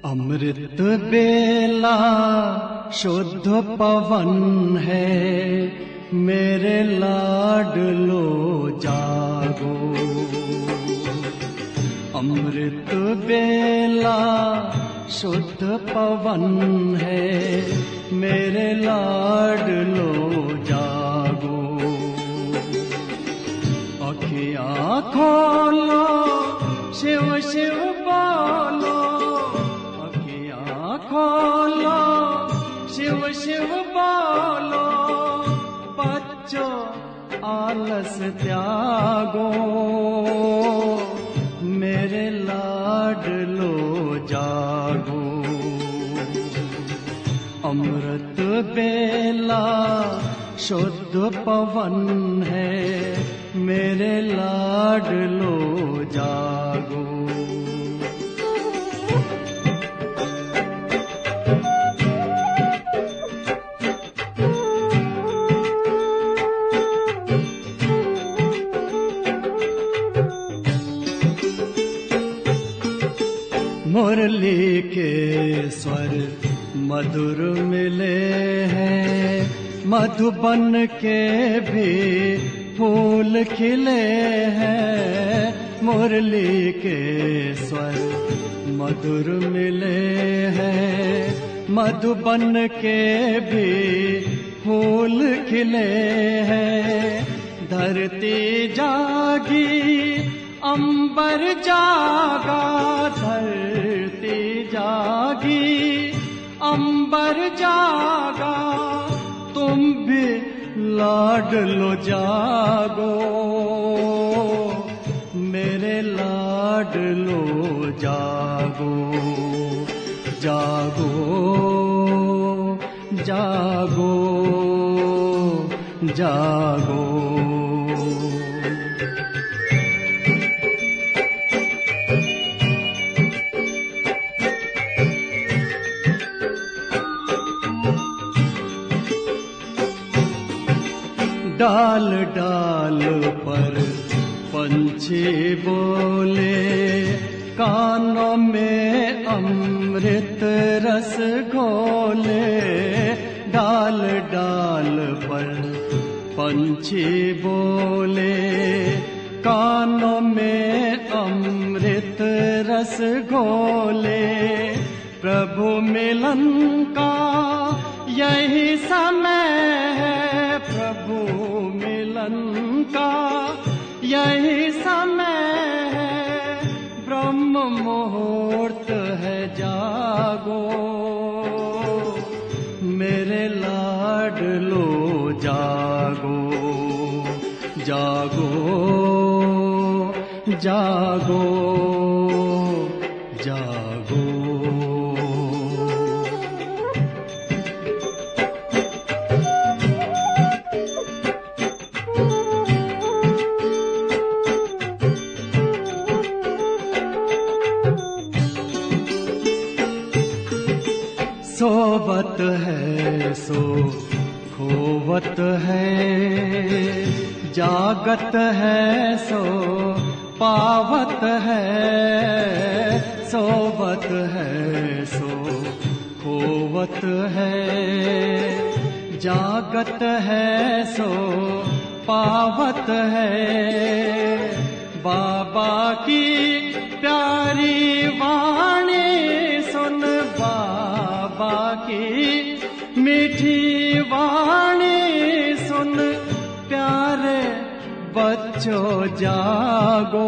अमृत बेला शुद्ध पवन है, मेरे लाडलो जागो। अमृत बेला शुद्ध पवन है, मेरे लाडलो जागो। अखियाँ खोलो, शिव शिव बोलो, अखियाँ खोलो, शिव शिव बोलो। बच्चों आलस त्यागो, मेरे लाडलो जागो। अमृत बेला शुद्ध पवन है, मेरे लाडलो जागो। मुरली के स्वर मधुर मिले हैं, मधुबन के भी फूल खिले हैं। मुरली के स्वर मधुर मिले हैं, मधुबन के भी फूल खिले हैं। धरती जागी, अंबर जागा, धरती जागी, अंबर जागा। तुम भी लाडलो जागो, मेरे लाडलो जागो। जागो जागो जागो। डाल डाल पर पंछी बोले, कानों में अमृत रस घोले। डाल डाल पर पंछी बोले, कानों में अमृत रस घोले। प्रभु मिलन का यही समय है, प्रभु मिलन का यही समय है। ब्रह्म मुहूर्त है, जागो, मेरे लाडलो जागो। जागो जागो जागो। सोवत है सो खोवत है, जागत है सो पावत है। सोवत है सो खोवत है, जागत है सो पावत है। बाबा की प्यारी वाणी सुन, बाबा की मीठी वाणी सुन। प्यारे बच्चों जागो,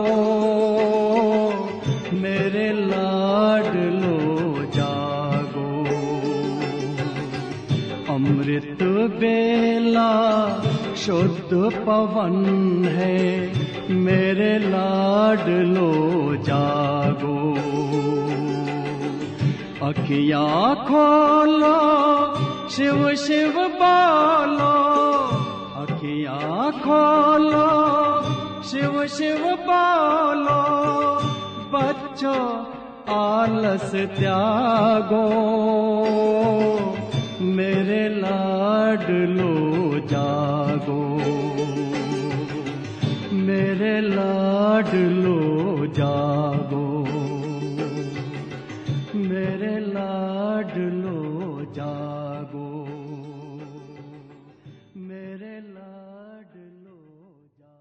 मेरे लाडलो जागो। अमृत बेला शुद्ध पवन है, मेरे लाडलो जागो। अखियाँ खोलो, शिव शिव बोलो, अखियाँ खोलो, शिव शिव बोलो। बच्चों आलस त्यागो, मेरे लाडलो जागो। मेरे लाडलो जागो, मेरे लाडलो जागो, मेरे लाडलो जागो।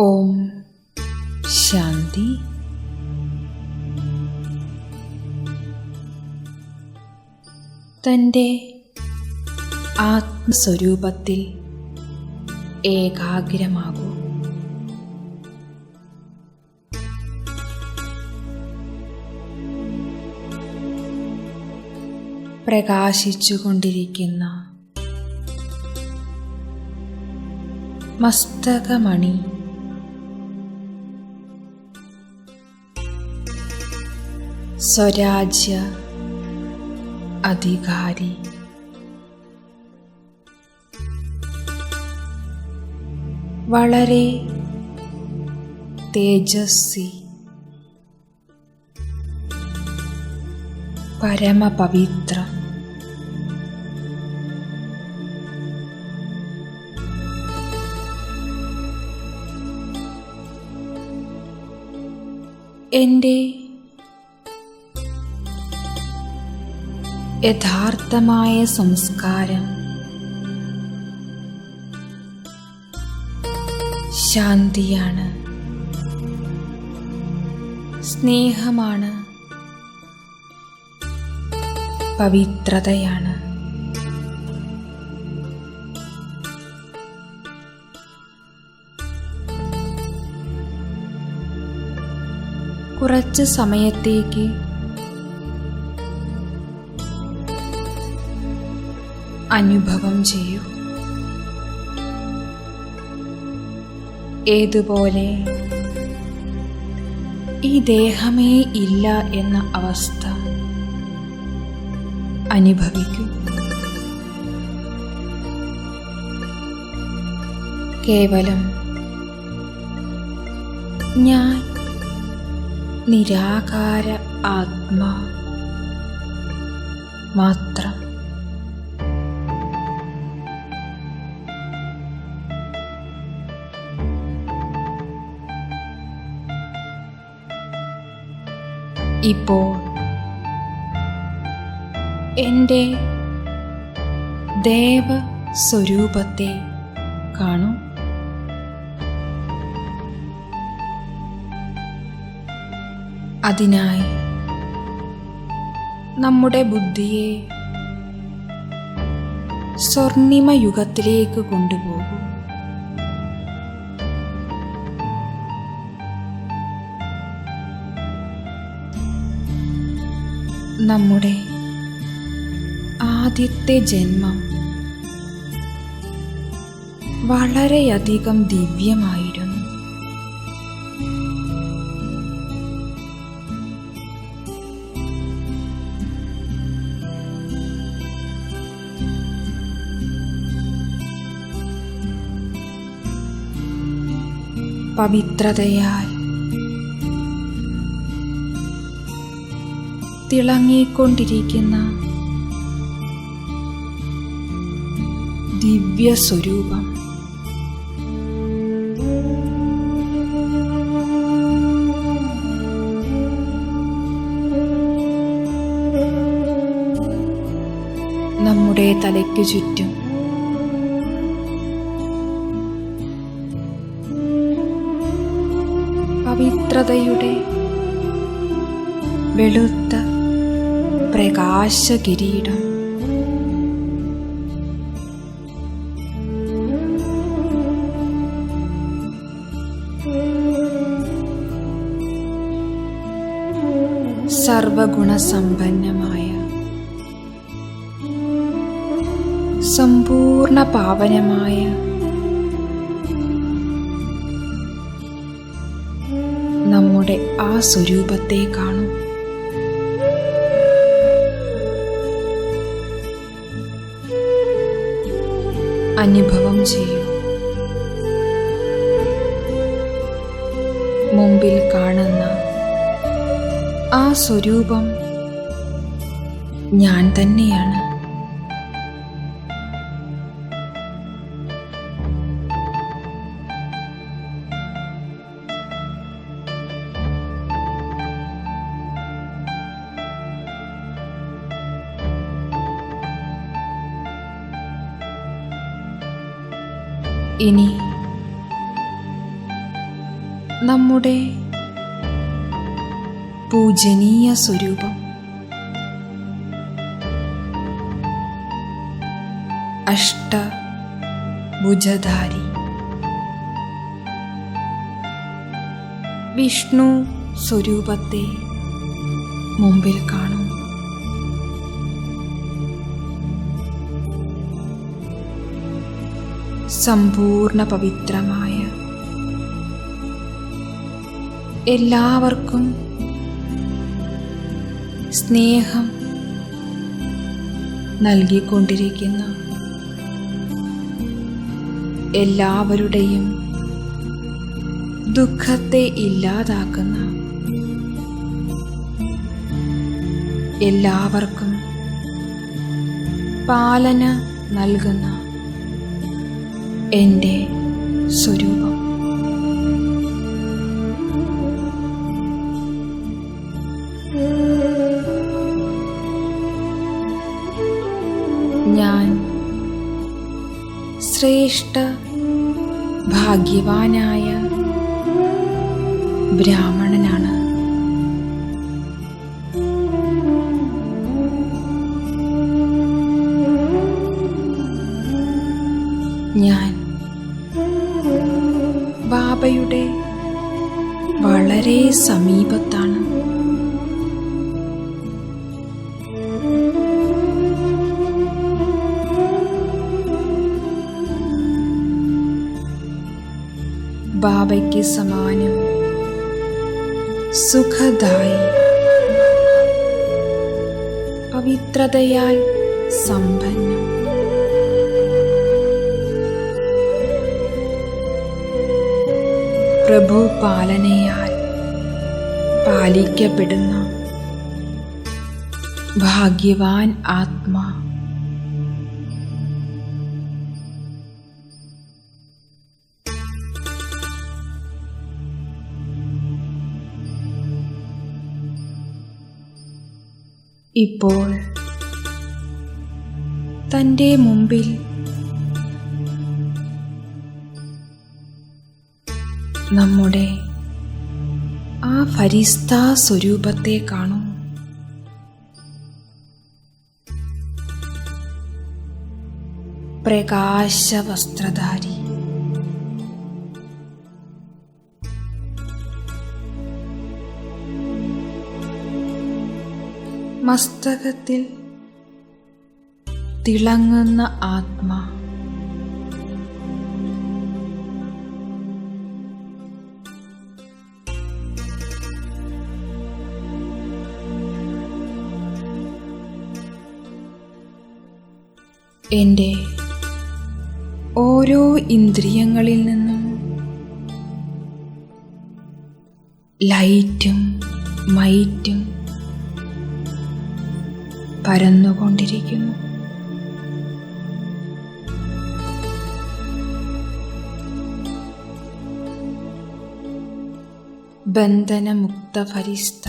ഓം ശാന്തി. തൻ്റെ ആത്മസ്വരൂപത്തിൽ ഏകാഗ്രമാകൂ. പ്രകാശിച്ചുകൊണ്ടിരിക്കുന്ന മസ്തകമണി സ്വരാജ്യ അധികാരി വളരെ തേജസ്വി പരമപവിത്ര എൻ്റെ യഥാർത്ഥമായ സംസ്കാരം ശാന്തിയാണ്, സ്നേഹമാണ്, പവിത്രതയാണ്. കുറച്ച് സമയത്തേക്ക് അനുഭവം ചെയ്യൂ. ഏതുപോലെ ഈ ദേഹമേ ഇല്ല എന്ന അവസ്ഥ അനുഭവിക്കൂ. കേവലം ഞാൻ നിരാകാര ആത്മാ മാത്രം. ഇപ്പോൾ എൻ്റെ ദേവസ്വരൂപത്തെ കാണൂ. അതിനായി നമ്മുടെ ബുദ്ധിയെ സ്വർണിമയുഗത്തിലേക്ക് കൊണ്ടുപോകൂ. നമ്മുടെ ആദ്യത്തെ ജന്മം വളരെയധികം ദിവ്യമായിരുന്നു. പവിത്രതയാൽ തിളങ്ങിക്കൊണ്ടിരിക്കുന്ന ദിവ്യസ്വരൂപം നമ്മുടെ തലയ്ക്കു ചുറ്റും പവിത്രതയുടെ വെളുത്ത പ്രകാശകിരീടം സർവഗുണസമ്പന്നമായ സമ്പൂർണ്ണ പാവനമായ നമ്മുടെ ആ സ്വരൂപത്തെ കാണൂ. അനുഭവം ചെയ്യൂ. മുമ്പിൽ കാണുന്ന ആ സ്വരൂപം ഞാൻ തന്നെയാണ്. ഇനി നമ്മുടെ പൂജനീയ സ്വരൂപം അഷ്ടഭുജധാരി വിഷ്ണു സ്വരൂപത്തെ മുമ്പിൽ കാണും. സമ്പൂർണ്ണ പവിത്രമായ എല്ലാവർക്കും സ്നേഹം നൽകിക്കൊണ്ടിരിക്കുന്ന എല്ലാവരുടെയും ദുഃഖത്തെ ഇല്ലാതാക്കുന്ന എല്ലാവർക്കും പാലന നൽകുന്ന എൻ്റെ സ്വരൂപം. ഞാൻ ശ്രേഷ്ഠ ഭാഗ്യവാനായ ബ്രാഹ്മണനാണ്. ഞാൻ ബാബയുടെ വളരെ സമീപത്താണ്. ബാബയ്ക്ക് സമാനം സുഖദായി, പവിത്രതയാൽ സമ്പന്നം, പ്രഭു പാലനയാൽ പാലിക്കപ്പെടുന്ന ഭാഗ്യവാൻ ആത്മാ. ഇപ്പോൾ തൻ്റെ മുമ്പിൽ നമ്മുടെ ആ ഫരിസ്താ സ്വരൂപത്തെ കാണൂ. പ്രകാശവസ്ത്രധാരി, മസ്തകത്തിൽ തിളങ്ങുന്ന ആത്മാ. എൻ്റെ ഓരോ ഇന്ദ്രിയങ്ങളിൽ നിന്നും ലൈറ്റും മൈറ്റും പരന്നുകൊണ്ടിരിക്കുന്നു. ബന്ധനമുക്ത ഫരിസ്ത,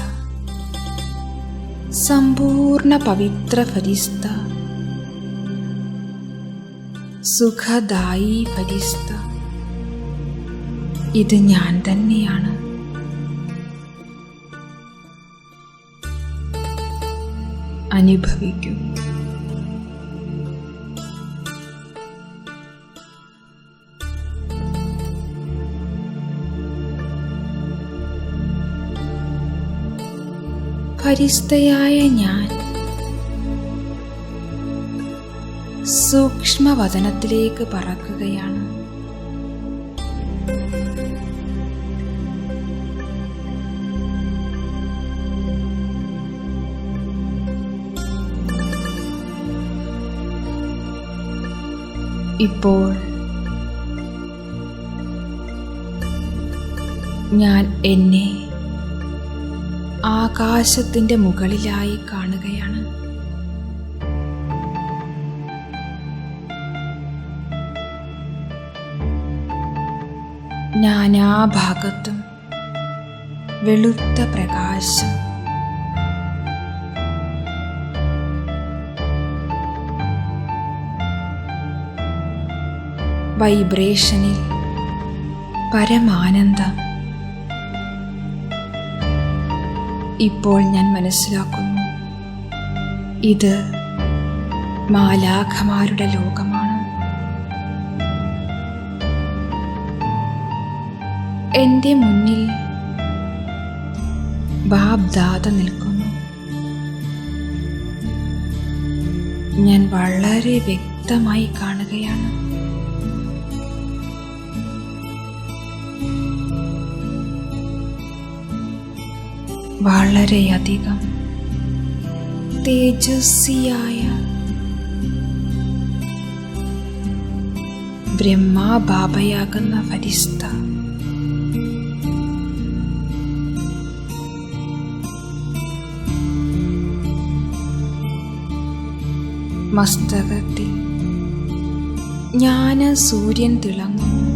സമ്പൂർണ്ണ പവിത്ര ഫരിസ്ത, സുഖദായി ഫരിസ്ത, ഇത് ഞാൻ തന്നെയാണ്. അനുഭവിക്കൂ. ഫരിസ്തയായ ഞാൻ സൂക്ഷ്മവതനത്തിലേക്ക് പറക്കുകയാണ്. ഇപ്പോൾ ഞാൻ എന്നെ ആകാശത്തിൻ്റെ മുകളിലായി കാണുകയാണ്. നാനാഭാഗത്തും വെളുത്ത പ്രകാശം. വൈബ്രേഷനിൽ പരമാനന്ദം. ഇപ്പോൾ ഞാൻ മനസ്സിലാക്കുന്നു, ഇത് മാലാഖമാരുടെ ലോകമാണ്. എൻ്റെ മുന്നിൽ ബാബ് ദാദ നിൽക്കുന്നു. ഞാൻ വളരെ വ്യക്തമായി കാണുകയാണ്. വളരെയധികം തേജസ്വിയായ ബ്രഹ്മബാബയാകുന്ന ഫരിസ്ത മസ്തകത്തിൽ ജ്ഞാന സൂര്യൻ തിളങ്ങുന്നു.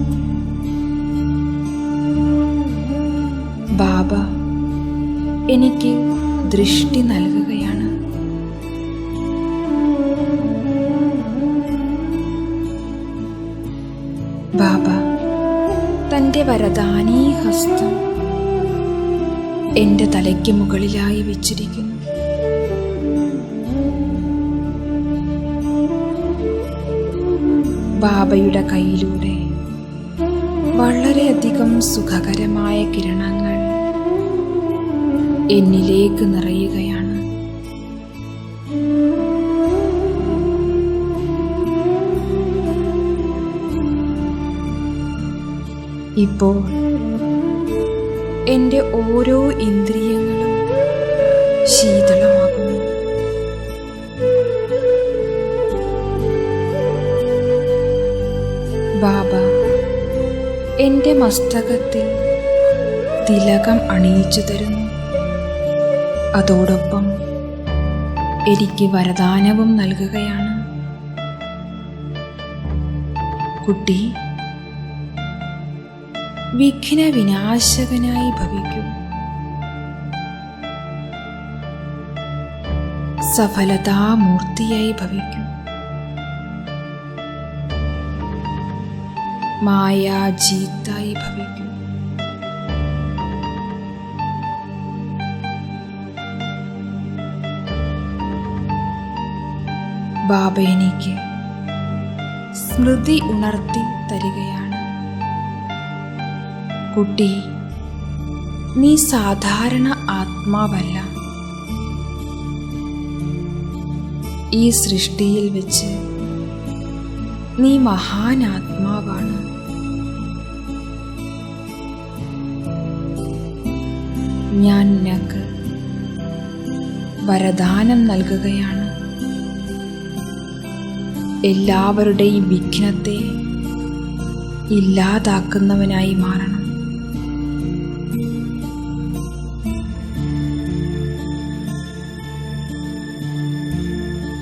ബാബ എനിക്ക് ദൃഷ്ടി നൽകുകയാണ്. ബാബ തൻ്റെ വരദാനീ ഹസ്തം എൻ്റെ തലയ്ക്ക് മുകളിലായി വെച്ചിരിക്കുന്നു. ബാബയുടെ കയ്യിലൂടെ വളരെയധികം സുഖകരമായ കിരണങ്ങൾ എന്നിലേക്ക് നിറയുകയാണ്. ഇപ്പോൾ എൻ്റെ ഓരോ ഇന്ദ്രിയങ്ങളും ശീതളമാകുന്നു. ബാബ എൻ്റെ മസ്തകത്തിൽ തിലകം അണിയിച്ചു തരുന്നു. അതോടൊപ്പം എനിക്ക് വരദാനവും നൽകുകയാണ്. കുട്ടി, വിഘ്ന വിനാശകനായി ഭവിക്കൂ. സഫലതാമൂർത്തിയായി ഭവിക്കൂ. മായാജീത്തായി ഭവിക്കൂ. ബാബ എനിക്ക് സ്മൃതി ഉണർത്തി തരികയാണ്. കുട്ടി, നീ സാധാരണ ആത്മാവല്ല. ഈ സൃഷ്ടിയിൽ വെച്ച് നീ മഹാനാത്മാവാണ്. ഞാൻ നിനക്ക് വരദാനം നൽകുകയാണ്. എല്ലാവരുടെയും വിഘ്നത്തെ ഇല്ലാതാക്കുന്നവനായി മാറണം.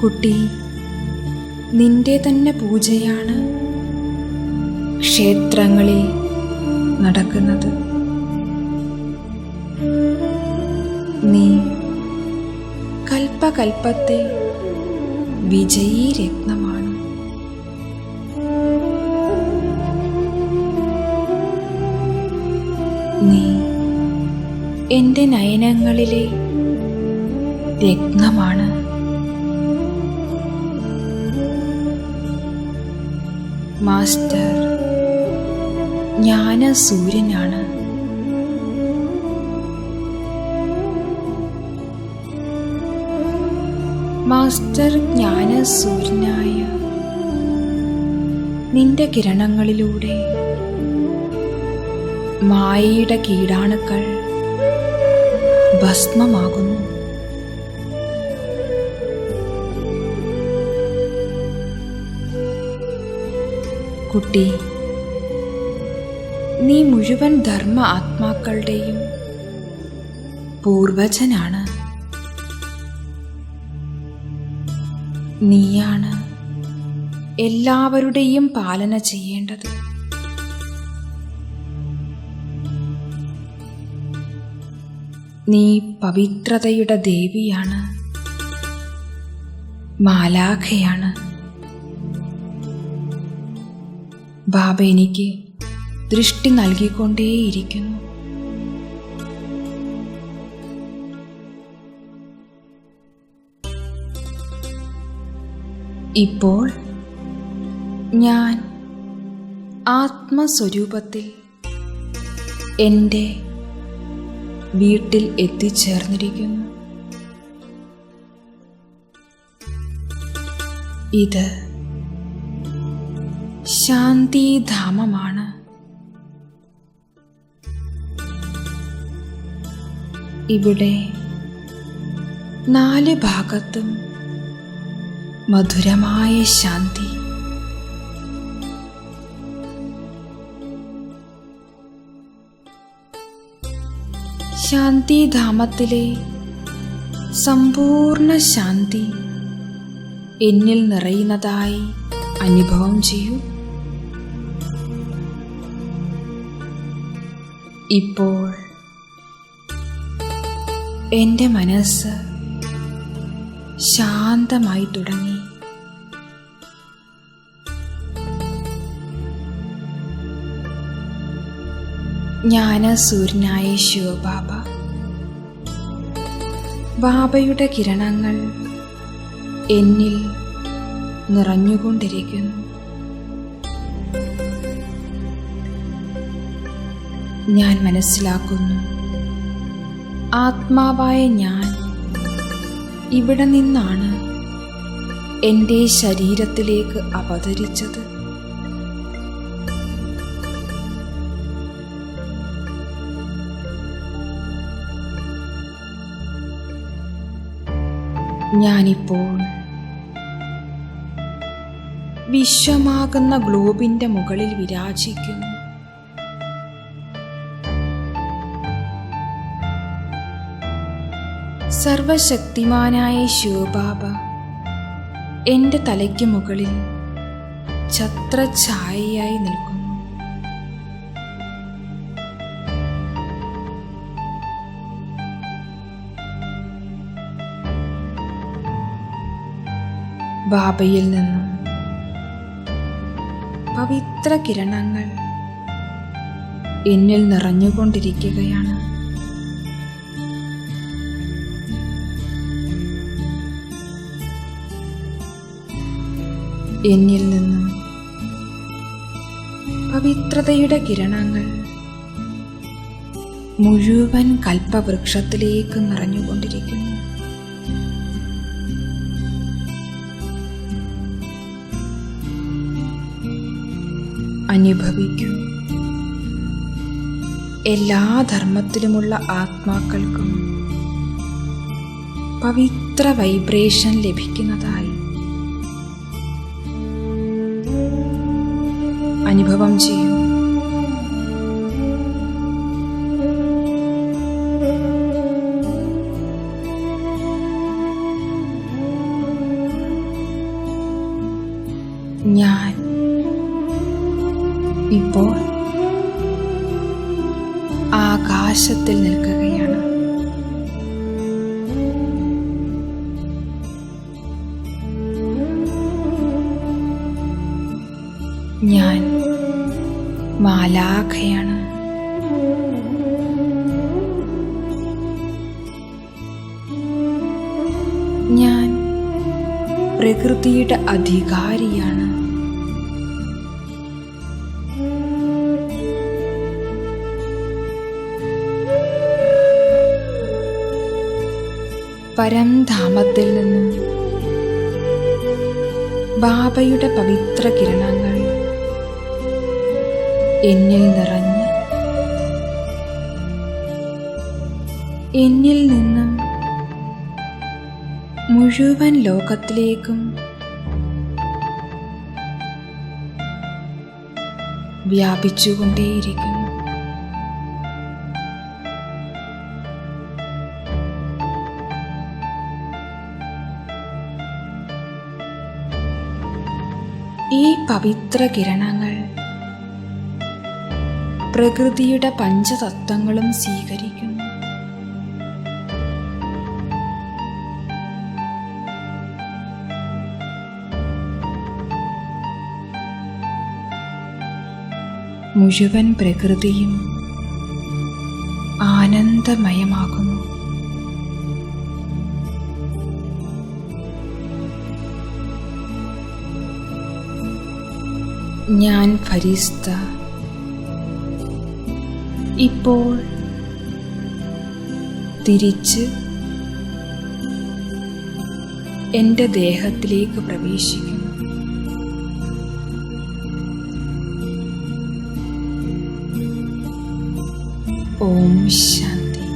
കുട്ടി, നിന്റെ തന്നെ പൂജയാണ് ക്ഷേത്രങ്ങളിൽ നടക്കുന്നത്. നീ കൽപ്പകൽപ്പത്തെ വിജയീ രത്നമാണ്. നീ എൻ്റെ നയനങ്ങളിലെ രത്നമാണ്. മാസ്റ്റർ ജ്ഞാനസൂര്യനാണ്. മാസ്റ്റർ ജ്ഞാനസൂര്യനായ നിന്റെ കിരണങ്ങളിലൂടെ മായയുടെ കീടാണുക്കൾ ഭസ്മമാകുന്നു. കുട്ടി, നീ മുഴുവൻ ധർമ്മ ആത്മാക്കളുടെയും പൂർവജനാണ്. നീയാണ് എല്ലാവരുടെയും പാലന ചെയ്യേണ്ടത്. നീ പവിത്രതയുടെ ദേവിയാണ്, മാലാഖയാണ്. ബാബ എനിക്ക് ദൃഷ്ടി നൽകിക്കൊണ്ടേയിരിക്കുന്നു. ഇപ്പോൾ ഞാൻ ആത്മസ്വരൂപത്തിൽ എൻ്റെ വീട്ടിൽ എത്തിച്ചേർന്നിരിക്കുന്നു. ഇത് ശാന്തിധാമമാണ്. ഇവിടെ 4 ഭാഗത്തും മധുരമായ ശാന്തി. ശാന്തിധാമത്തിലെ സമ്പൂർണ്ണ ശാന്തി എന്നിൽ നിറയുന്നതായി അനുഭവം ചെയ്യൂ. ഇപ്പോൾ എൻ്റെ മനസ്സ് ശാന്തമായി തുടങ്ങി. ജ്ഞാനസൂര്യനായ ശിവബാബ, ബാബയുടെ കിരണങ്ങൾ എന്നിൽ നിറഞ്ഞുകൊണ്ടിരിക്കുന്നു. ഞാൻ മനസ്സിലാക്കുന്നു, ആത്മാവായ ഞാൻ ഇവിടെ നിന്നാണ് എൻ്റെ ശരീരത്തിലേക്ക് അവതരിച്ചത്. ഞാനിപ്പോൾ വിശ്വമാകുന്ന ഗ്ലോബിൻ്റെ മുകളിൽ വിരാജിക്കുന്നു. സർവശക്തിമാനായ ശിവബാബ എൻ്റെ തലയ്ക്ക് മുകളിൽ ഛത്രഛായയായി നിൽക്കുന്നു. ബാബയിൽ നിന്നും പവിത്ര കിരണങ്ങൾ എന്നിൽ നിറഞ്ഞുകൊണ്ടിരിക്കുകയാണ്. എന്നിൽ നിന്നും പവിത്രതയുടെ കിരണങ്ങൾ മുഴുവൻ കൽപ്പവൃക്ഷത്തിലേക്ക് നിറഞ്ഞുകൊണ്ടിരിക്കുന്നു. അനുഭവിക്കൂ. എല്ലാ ധർമ്മത്തിലുമുള്ള ആത്മാക്കൾക്കും പവിത്ര വൈബ്രേഷൻ ലഭിക്കുന്നതായി അനുഭവം ചെയ്യൂ. ഞാൻ ഇപ്പോൾ ആകാശത്തിൽ നിൽക്കുകയാണ്. ഞാൻ മാലാഖയാണ്. ഞാൻ പ്രകൃതിയുടെ അധികാരിയാണ്. പരംധാമത്തിൽ നിന്നും ബാബയുടെ പവിത്ര കിരണങ്ങൾ എന്നിൽ നിറഞ്ഞ് എന്നിൽ നിന്നും മുഴുവൻ ലോകത്തിലേക്കും വ്യാപിച്ചുകൊണ്ടേയിരിക്കുന്നു. ഈ പവിത്ര കിരണങ്ങൾ പ്രകൃതിയുടെ പഞ്ചതത്വങ്ങളും സ്വീകരിക്കുന്നു. മുഴുവൻ പ്രകൃതിയും ആനന്ദമയമാകുന്നു. ഞാൻ ഫരിസ്ത ഇപ്പോൾ തിരിച്ച് എൻ്റെ ദേഹത്തിലേക്ക് പ്രവേശിക്കുന്നു. ഓം ശാന്തി.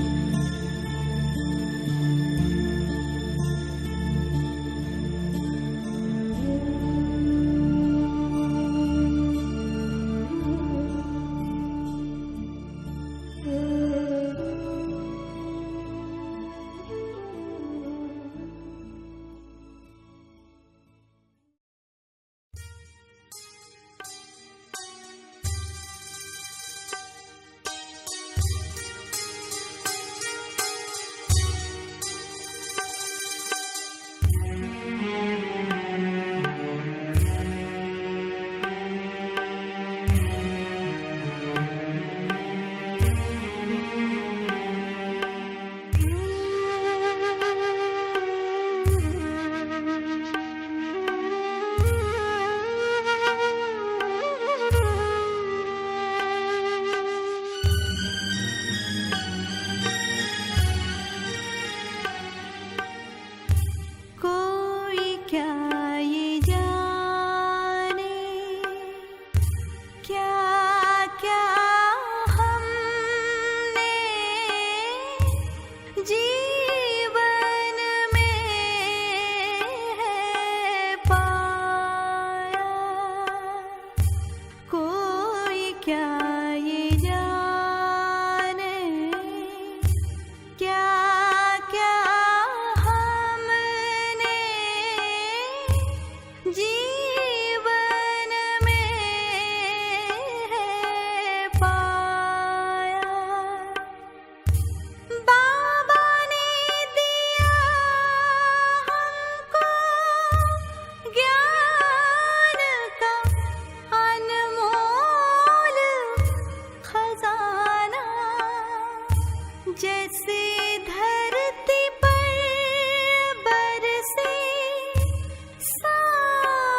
जीवन में है पाया। बाबा ने दिया हमको ज्ञान का अनमोल खजाना। जैसे धरती पर बरसे सावन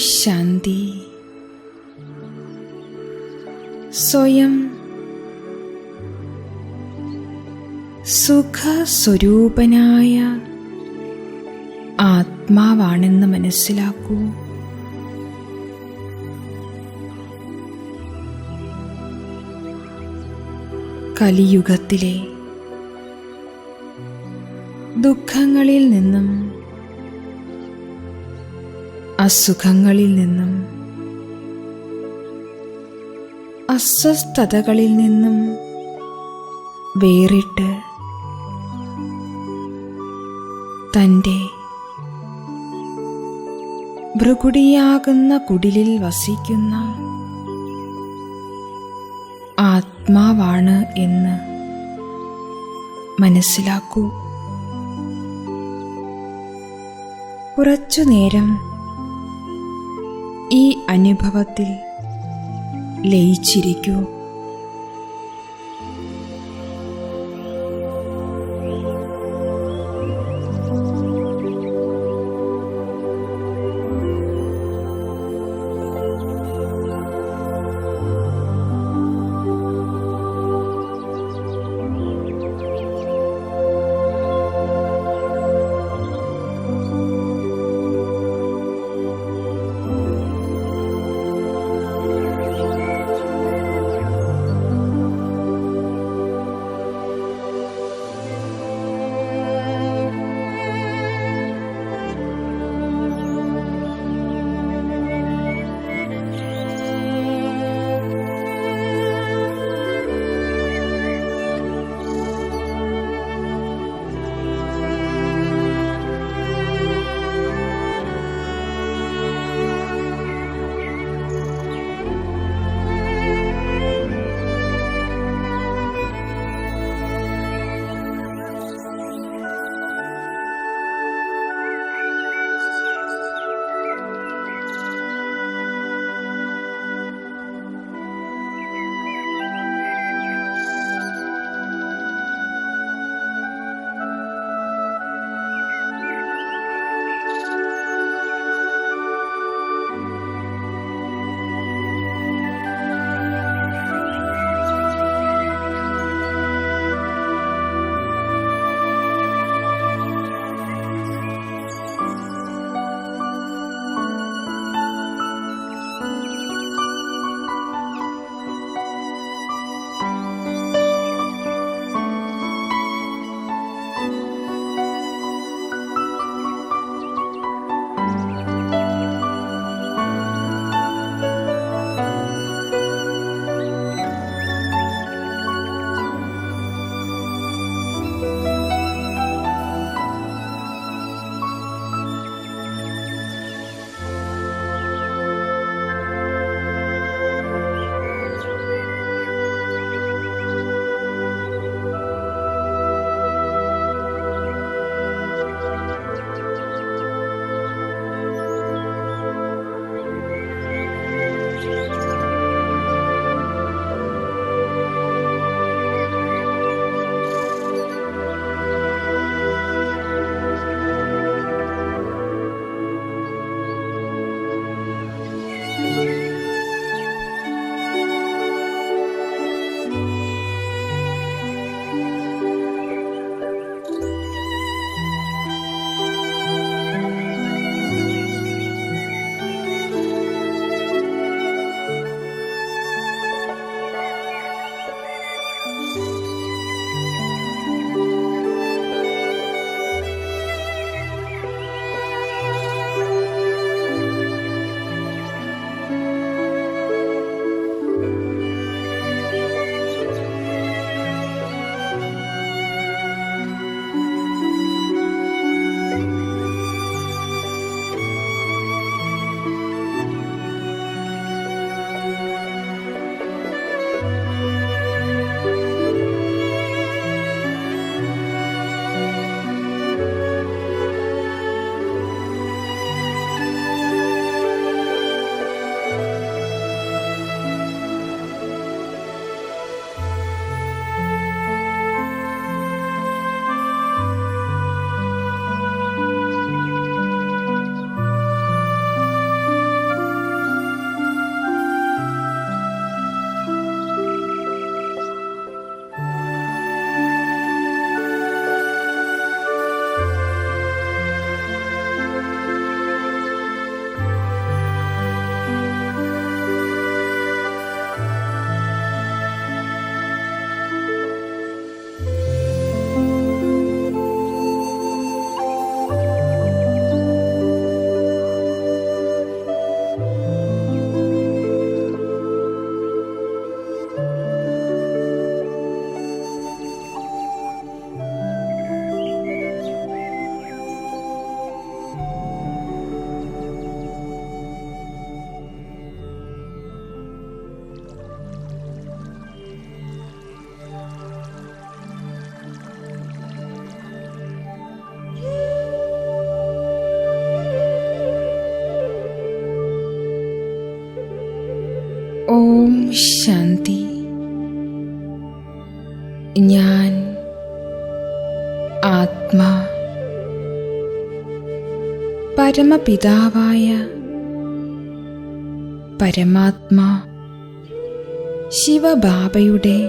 ശാന്തി. സ്വയം സുഖസ്വരൂപനായ ആത്മാവാണെന്ന് മനസ്സിലാക്കൂ. കലിയുഗത്തിലെ ദുഃഖങ്ങളിൽ നിന്നും അസുഖങ്ങളിൽ നിന്നും അസ്വസ്ഥതകളിൽ നിന്നും വേറിട്ട് തൻ്റെ ഭൃകുടിയാകുന്ന കുടിലിൽ വസിക്കുന്ന ആത്മാവാണ് എന്ന് മനസ്സിലാക്കൂ. കുറച്ചുനേരം ഈ അനുഭവത്തിൽ ലയിച്ചിരിക്കൂ. ഓം ശാന്തി. ഞാൻ ആത്മാ പരമപിതാവായ പരമാത്മാ ശിവബാബയുടെ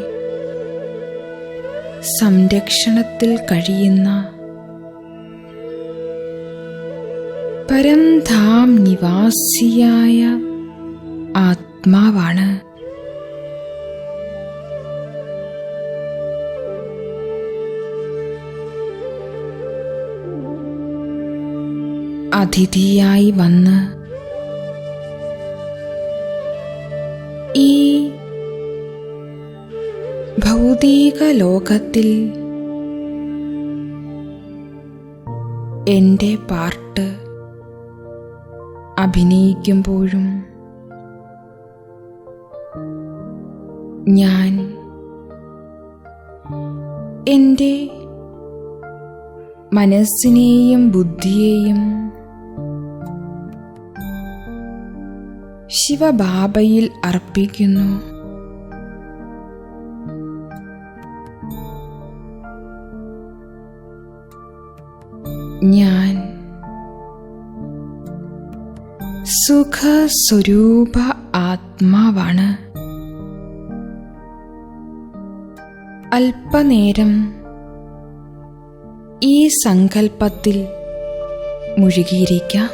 സംരക്ഷണത്തിൽ കഴിയുന്ന പരംധാം നിവാസിയായ ആത്മാവാണ്. അതിഥിയായി വന്ന് ഈ ഭൗതിക ലോകത്തിൽ എൻ്റെ പാർട്ട് അഭിനയിക്കുമ്പോഴും ഞാൻ എൻ്റെ മനസ്സിനെയും ബുദ്ധിയെയും ശിവബാബയിൽ അർപ്പിക്കുന്നു. ഞാൻ സുഖസ്വരൂപ ആത്മാവാണ്. അല്പനേരം ഈ സങ്കൽപ്പത്തിൽ മുഴുകിയിരിക്കാം.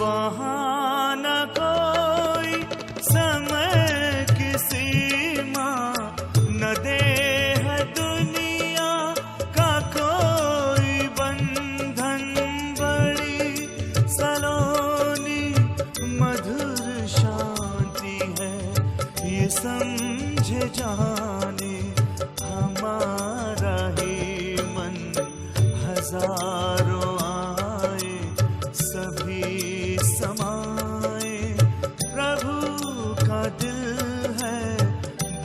वहाँ न कोई समय की सीमा, न देह दुनिया का कोई बंधन, बड़ी सलोनी मधुर शांति है ये समझे जाने हमारा ही मन। हजारों आए सभी समाए, प्रभु का दिल है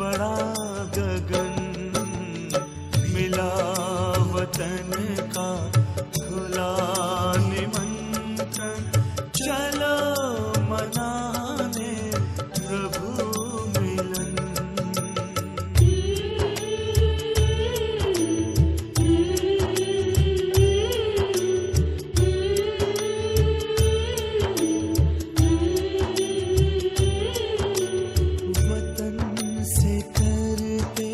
बड़ा गगन। मिला वतन का खुला निमंत्रण, चलो मनाने प्रभु मिलन। वतन से करते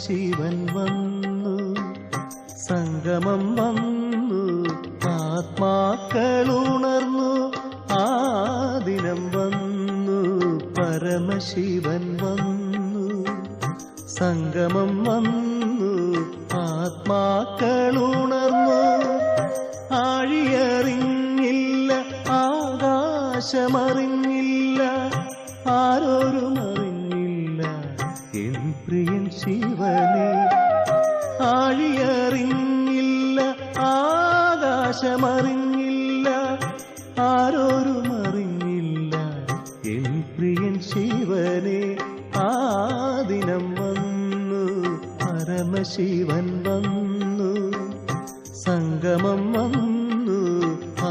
പരമശിവൻ വന്നു, സംഗമം വന്നു, ആത്മാക്കളുണർന്നു, ആ ദിനം വന്നു. പരമശിവൻ വന്നു, സംഗമം വന്നു, ആത്മാക്കളുണർന്നു. ആഴിയറിഞ്ഞില്ല, ആകാശമറിഞ്ഞില്ല, ആരോരും അറിഞ്ഞില്ല എൻ പ്രിയൻ ശിവനെ. ആഴിയറിഞ്ഞില്ല, ആകാശമറിഞ്ഞില്ല, ആരോരും അറിഞ്ഞില്ല എൻ പ്രിയൻ ശിവനെ. ആ ദിനം വന്നു, പരമശിവൻ വന്നു, സംഗമം വന്നു,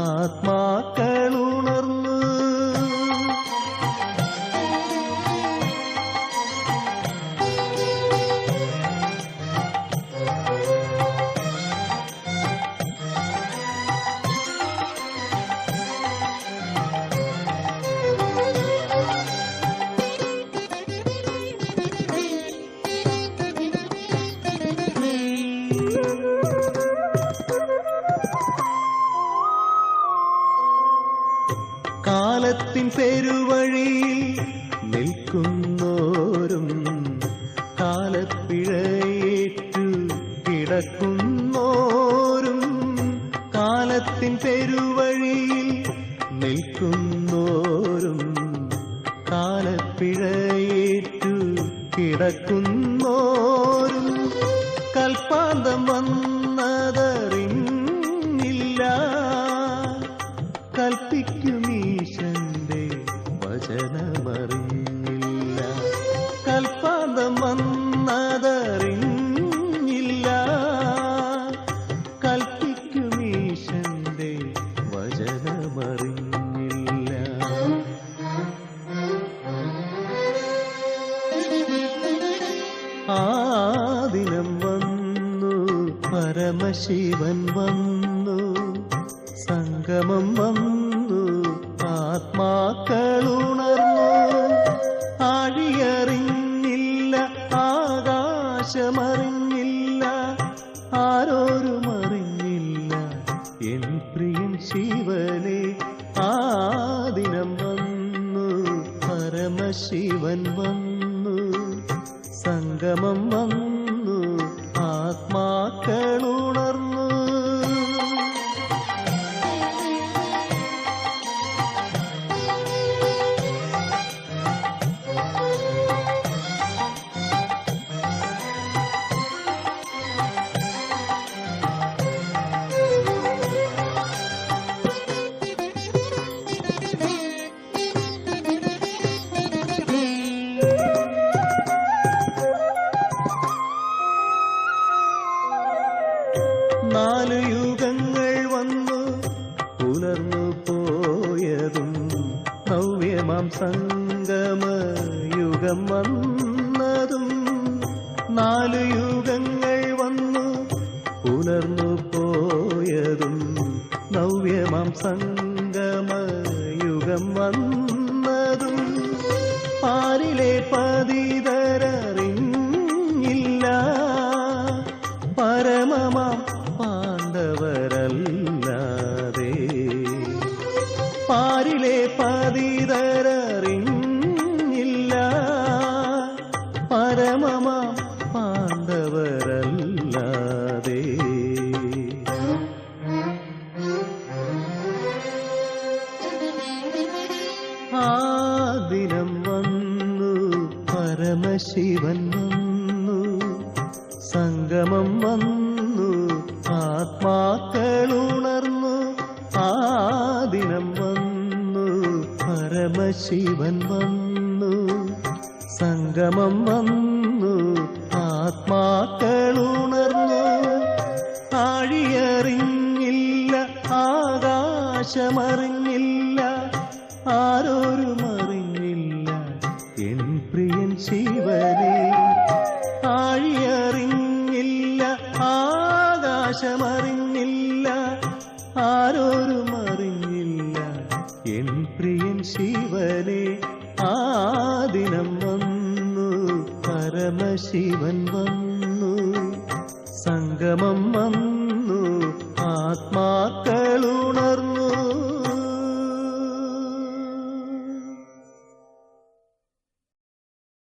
ആത്മാക്കളുണർന്നു. കാലത്തിൻ പെരുവഴിയിൽ നിൽക്കുന്നോരും കാലപ്പിഴയേറ്റു കിടക്കുന്നോരും, കാലത്തിൻ പെരുവഴിയിൽ നിൽക്കുന്നോരും കാലപ്പിഴയേറ്റു കിടക്കുന്നോരും, കൽപ്പാന്തം വന്നതറിഞ്ഞില്ല, കൽപ്പിക്കുമീശന്റെ വചനമറിഞ്ഞില്ല. കൽപ്പാന്തം വന്നതറിഞ്ഞില്ല, കൽപ്പിക്കുമീശന്റെ വചനമറിഞ്ഞില്ല. ആ ദിനം വന്നു, പരമശിവൻ വന്നു, സംഗമം വന്നു, ആത്മാക്കളുണർന്നു. ആഴിയറിഞ്ഞില്ല, ആകാശമറിഞ്ഞില്ല, ആരോരും അറിഞ്ഞില്ല എൻ പ്രിയൻ ശിവനെ. ആ ദിനം വന്നു, പരമശിവൻ വന്നു, സംഗമം വന്നു, ആത്മാക്കളുണർന്നു. നാലു യുഗങ്ങൾ വന്നു പുലർന്നു പോയതും, നവ്യമാം സംഗമയുഗം വന്നതും. നാലു യുഗങ്ങൾ വന്നു പുലർന്നു പോയതും, നവ്യമാം സംഗമയുഗം വന്നതും. പാരിലെ പതിതരറിഞ്ഞില്ല, പരമമാം പാണ്ഡവരല്ലാതെ. പാരിലെ പതിതരറിഞ്ഞില്ല, പരമമാം പാണ്ഡവരല്ലാതെ. ആ ദിനം വന്നു, പരമശിവൻ വന്നു, സംഗമം വന്നു, ആത്മാക്കളുണർന്നു. ആ ദിനം വന്നു, പരമശിവൻ വന്നു, സംഗമം വന്നു, ആത്മാക്കളുണർന്നു. ആഴിയറിഞ്ഞില്ല, ആകാശമറിഞ്ഞില്ല, ആരോരും അറിഞ്ഞില്ല എൻ പ്രിയൻ ശിവനെ. ആഴിയറിഞ്ഞില്ല, ആകാശമറിഞ്ഞില്ല, ആരോരും അറിഞ്ഞില്ല എൻ പ്രിയൻ ശിവനെ. ആ ദിനം വന്നു, പരമശിവൻ വന്നു, സംഗമം വന്നു ആത്മാ